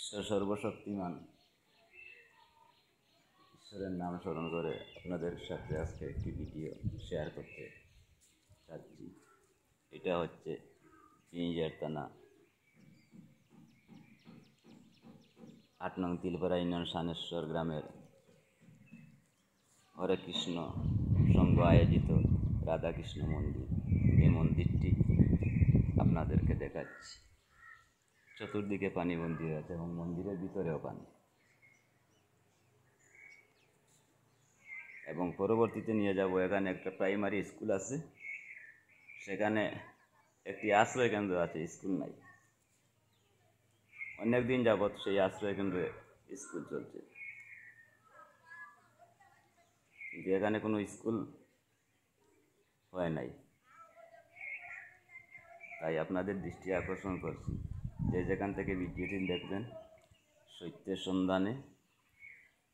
ঈশ্বর সর্বশক্তিমান ঈশ্বরের নাম স্মরণ করে আপনাদের সাথে আজকে একটি ভিডিও শেয়ার করতে চাচ্ছি। এটা হচ্ছে পিঞ্জার থানা ৮ নং তিলপাড়া ইউনিয়ন সানেশ্বর গ্রামের হরে কৃষ্ণ সংঘ আয়োজিত রাধাকৃষ্ণ মন্দির। এই মন্দিরটি আপনাদেরকে দেখাচ্ছি। চতুর্দিকে পানি মন্দির আছে এবং মন্দিরের ভিতরেও পানি, এবং পরবর্তীতে নিয়ে যাব। এখানে একটা প্রাইমারি স্কুল আছে, সেখানে একটি আশ্রয় কেন্দ্র আছে, স্কুল নাই। অনেক দিন যাবৎ সেই আশ্রয় কেন্দ্রে স্কুল চলছে, কিন্তু এখানে কোনো স্কুল হয় নাই। তাই আপনাদের দৃষ্টি আকর্ষণ করছি, যে যেখান থেকে ভিডিওটি দেখবেন, সত্যের সন্ধানে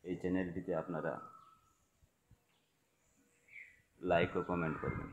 এই চ্যানেলটিতে আপনারা লাইক ও কমেন্ট করবেন।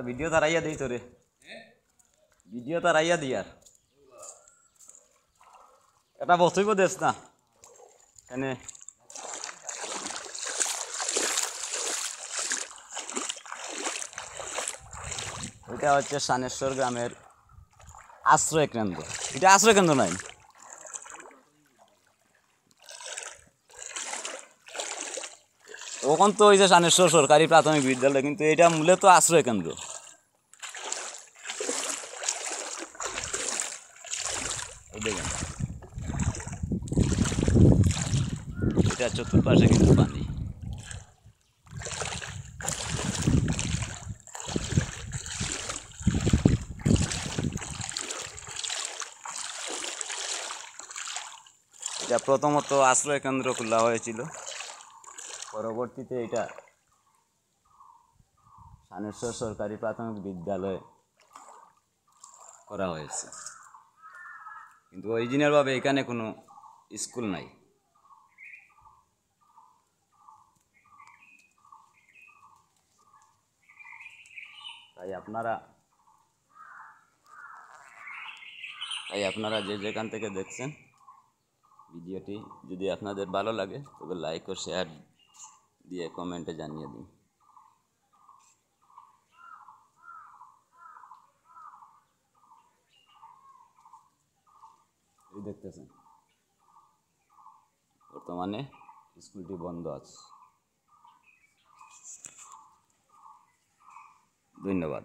ভিডিও তারাইয়া দিই তোরে, ভিডিও তারাইয়া দিই। আর এটা বসইব দেশ না এনে। এটা হচ্ছে সানেশ্বর গ্রামের আশ্রয় কেন্দ্র। এটা আশ্রয় কেন্দ্র নয়, ওখান তো ওই যে সানেশ্বর সরকারি প্রাথমিক বিদ্যালয়, কিন্তু এটা মূলত আশ্রয় কেন্দ্র। দেখেন, এটা চতুর্পাশে কিন্তু পানি। এটা প্রথমত আশ্রয় কেন্দ্র খোলা হয়েছিল, পরবর্তীতে এটা সানেশ্বর সরকারি প্রাথমিক বিদ্যালয় করা হয়েছে, কিন্তু অরিজিনালভাবে এখানে কোনো স্কুল নাই। তাই আপনারা যে যেখান থেকে দেখছেন ভিডিওটি, যদি আপনাদের ভালো লাগে তবে লাইক ও শেয়ার দিয়ে কমেন্টে জানিয়ে দিন। দেখতেছেন বর্তমানে স্কুলটি বন্ধ আছে। ধন্যবাদ।